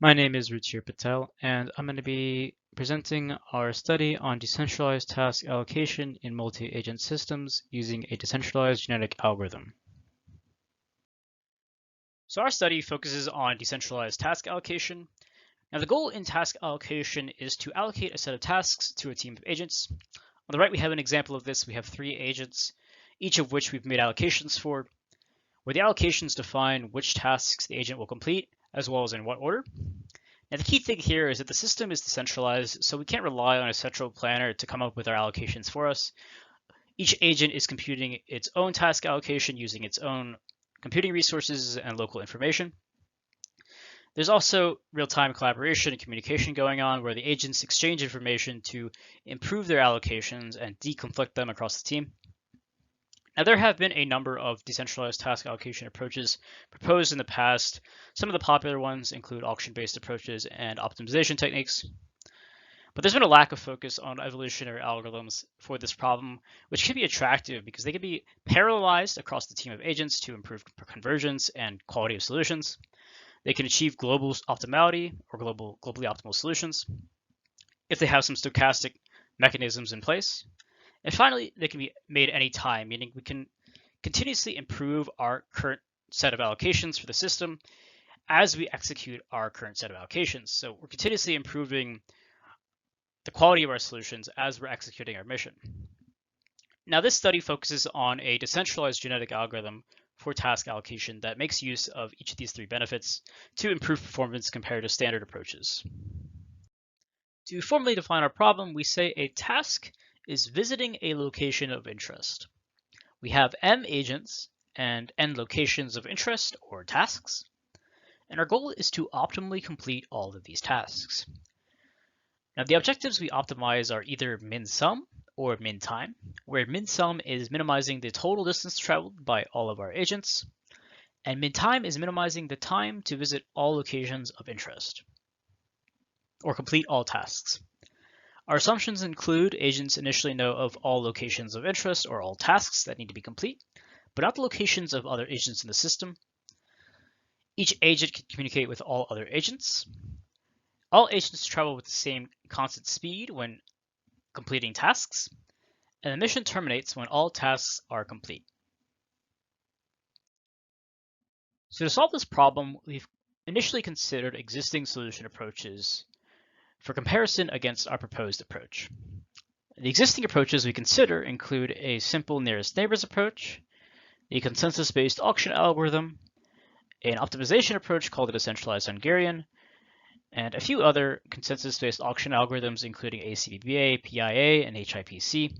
My name is Ruchir Patel, and I'm going to be presenting our study on decentralized task allocation in multi-agent systems using a decentralized genetic algorithm. So our study focuses on decentralized task allocation. Now the goal in task allocation is to allocate a set of tasks to a team of agents. On the right we have an example of this. We have 3 agents, each of which we've made allocations for, where the allocations define which tasks the agent will complete, as well as in what order. Now, the key thing here is that the system is decentralized, so we can't rely on a central planner to come up with our allocations for us. Each agent is computing its own task allocation using its own computing resources and local information. There's also real-time collaboration and communication going on where the agents exchange information to improve their allocations and deconflict them across the team. Now, there have been a number of decentralized task allocation approaches proposed in the past. Some of the popular ones include auction-based approaches and optimization techniques. But there's been a lack of focus on evolutionary algorithms for this problem, which can be attractive because they can be parallelized across the team of agents to improve convergence and quality of solutions. They can achieve global optimality or globally optimal solutions if they have some stochastic mechanisms in place. And finally, they can be made any time, meaning we can continuously improve our current set of allocations for the system as we execute our current set of allocations. So we're continuously improving the quality of our solutions as we're executing our mission. Now, this study focuses on a decentralized genetic algorithm for task allocation that makes use of each of these 3 benefits to improve performance compared to standard approaches. To formally define our problem, we say a task is visiting a location of interest. We have m agents and n locations of interest or tasks, and our goal is to optimally complete all of these tasks. Now, the objectives we optimize are either min-sum or min-time, where min-sum is minimizing the total distance traveled by all of our agents, and min-time is minimizing the time to visit all locations of interest, or complete all tasks. Our assumptions include agents initially know of all locations of interest or all tasks that need to be complete, but not the locations of other agents in the system. Each agent can communicate with all other agents. All agents travel with the same constant speed when completing tasks, and the mission terminates when all tasks are complete. So to solve this problem, we've initially considered existing solution approaches for comparison against our proposed approach. The existing approaches we consider include a simple nearest neighbors approach, a consensus-based auction algorithm, an optimization approach called the Decentralized Hungarian, and a few other consensus-based auction algorithms including ACBBA, PIA, and HIPC.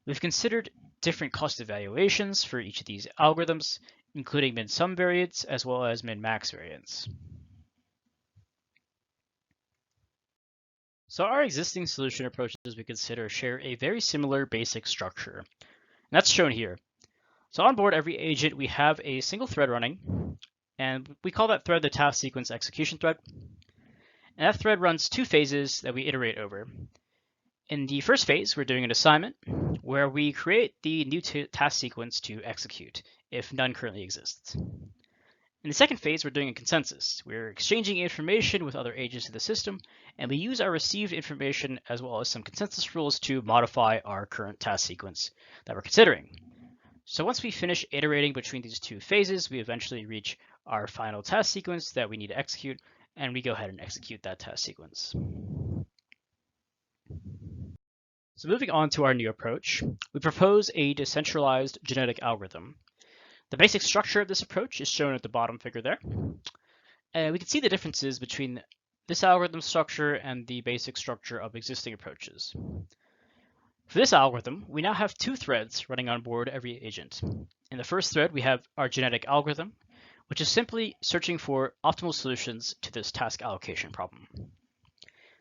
We've considered different cost evaluations for each of these algorithms, including min-sum variance as well as min-max variance. So our existing solution approaches we consider share a very similar basic structure, and that's shown here. So on board every agent, we have a single thread running, and we call that thread the task sequence execution thread. And that thread runs 2 phases that we iterate over. In the first phase, we're doing an assignment where we create the new task sequence to execute if none currently exists. In the second phase, we're doing a consensus. We're exchanging information with other agents in the system, and we use our received information as well as some consensus rules to modify our current task sequence that we're considering. So once we finish iterating between these 2 phases, we eventually reach our final task sequence that we need to execute, and we go ahead and execute that task sequence. So moving on to our new approach, we propose a decentralized genetic algorithm. The basic structure of this approach is shown at the bottom figure there. And we can see the differences between this algorithm structure and the basic structure of existing approaches. For this algorithm, we now have 2 threads running on board every agent. In the first thread, we have our genetic algorithm, which is simply searching for optimal solutions to this task allocation problem.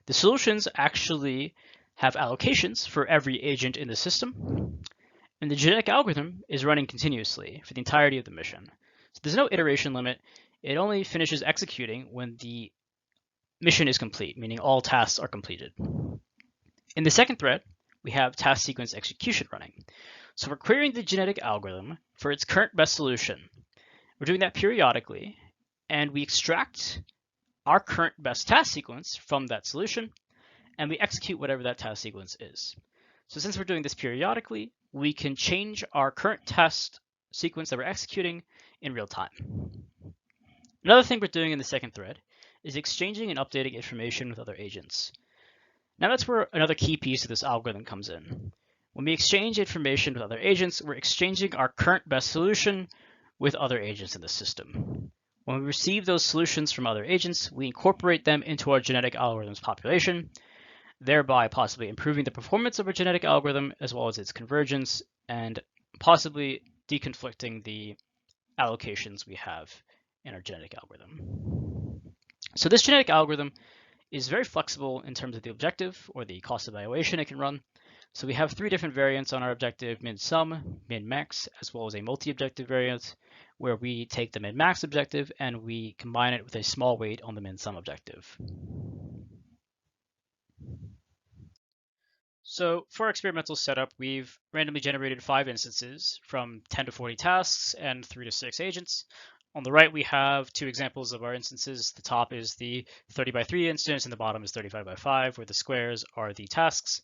The solutions actually have allocations for every agent in the system, and the genetic algorithm is running continuously for the entirety of the mission. So there's no iteration limit. It only finishes executing when the mission is complete, meaning all tasks are completed. In the second thread, we have task sequence execution running. So we're querying the genetic algorithm for its current best solution. We're doing that periodically, and we extract our current best task sequence from that solution, and we execute whatever that task sequence is. So since we're doing this periodically, we can change our current task sequence that we're executing in real time. Another thing we're doing in the second thread is exchanging and updating information with other agents. Now that's where another key piece of this algorithm comes in. When we exchange information with other agents, we're exchanging our current best solution with other agents in the system. When we receive those solutions from other agents, we incorporate them into our genetic algorithm's population, thereby possibly improving the performance of our genetic algorithm as well as its convergence and possibly deconflicting the allocations we have in our genetic algorithm. So this genetic algorithm is very flexible in terms of the objective or the cost evaluation it can run. So we have three different variants on our objective: min-sum, min-max, as well as a multi-objective variant, where we take the min-max objective and we combine it with a small weight on the min-sum objective. So for our experimental setup, we've randomly generated 5 instances from 10 to 40 tasks and 3 to 6 agents. On the right, we have 2 examples of our instances. The top is the 30 by 3 instance, and the bottom is 35 by 5, where the squares are the tasks,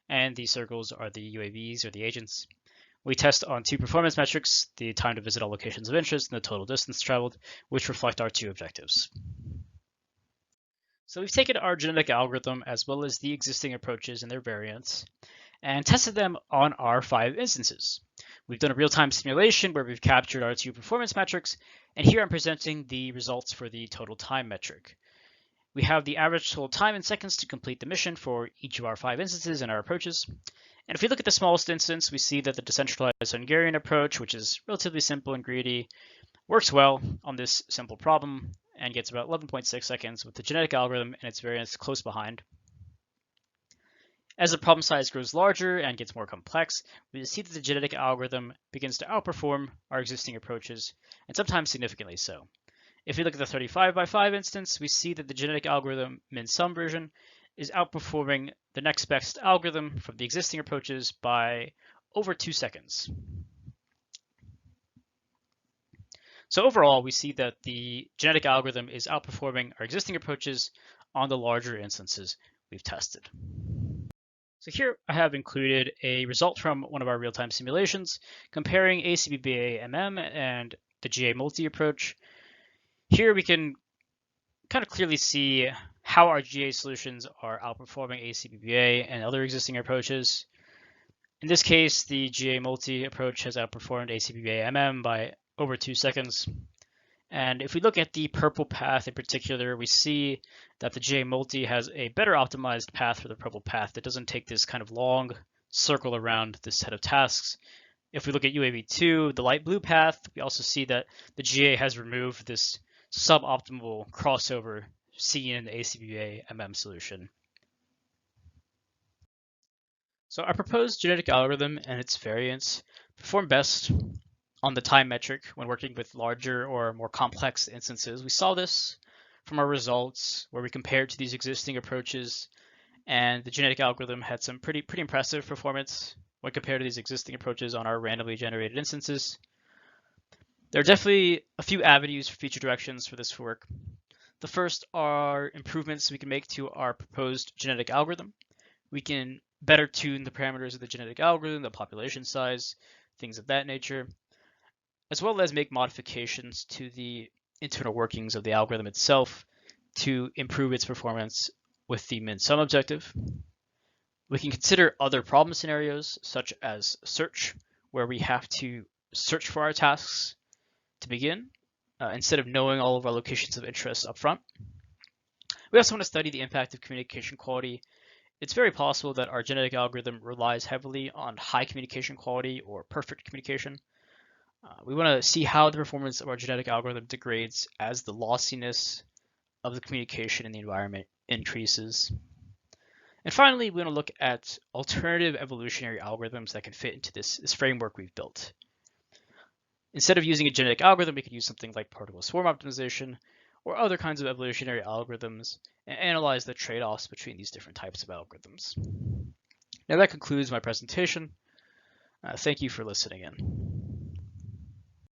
and the circles are the UAVs or the agents. We test on 2 performance metrics, the time to visit all locations of interest and the total distance traveled, which reflect our 2 objectives. So we've taken our genetic algorithm as well as the existing approaches and their variants and tested them on our 5 instances. We've done a real-time simulation where we've captured our 2 performance metrics, and here I'm presenting the results for the total time metric. We have the average total time in seconds to complete the mission for each of our 5 instances and our approaches. And if we look at the smallest instance, we see that the decentralized Hungarian approach, which is relatively simple and greedy, works well on this simple problem and gets about 11.6 seconds, with the genetic algorithm and its variants close behind. As the problem size grows larger and gets more complex, we see that the genetic algorithm begins to outperform our existing approaches, and sometimes significantly so. If we look at the 35 by 5 instance, we see that the genetic algorithm min-sum version is outperforming the next best algorithm from the existing approaches by over 2 seconds. So overall, we see that the genetic algorithm is outperforming our existing approaches on the larger instances we've tested. So here I have included a result from one of our real-time simulations comparing ACBBA-MM and the GA multi approach. Here we can kind of clearly see how our GA solutions are outperforming ACBBA and other existing approaches. In this case, the GA multi approach has outperformed ACBBA-MM by over 2 seconds. And if we look at the purple path in particular, we see that the GA multi has a better optimized path for the purple path that doesn't take this kind of long circle around this set of tasks. If we look at UAV2, the light blue path, we also see that the GA has removed this suboptimal crossover seen in the ACBBA-MM solution. So our proposed genetic algorithm and its variants perform best on the time metric when working with larger or more complex instances. We saw this from our results where we compared to these existing approaches, and the genetic algorithm had some pretty impressive performance when compared to these existing approaches on our randomly generated instances. There are definitely a few avenues for future directions for this work. The first are improvements we can make to our proposed genetic algorithm. We can better tune the parameters of the genetic algorithm, the population size, things of that nature, as well as make modifications to the internal workings of the algorithm itself to improve its performance with the min-sum objective. We can consider other problem scenarios, such as search, where we have to search for our tasks to begin, instead of knowing all of our locations of interest up front. We also want to study the impact of communication quality. It's very possible that our genetic algorithm relies heavily on high communication quality or perfect communication. We want to see how the performance of our genetic algorithm degrades as the lossiness of the communication in the environment increases. And finally, we want to look at alternative evolutionary algorithms that can fit into this framework we've built. Instead of using a genetic algorithm, we could use something like particle swarm optimization or other kinds of evolutionary algorithms and analyze the trade-offs between these different types of algorithms. Now that concludes my presentation. Thank you for listening in.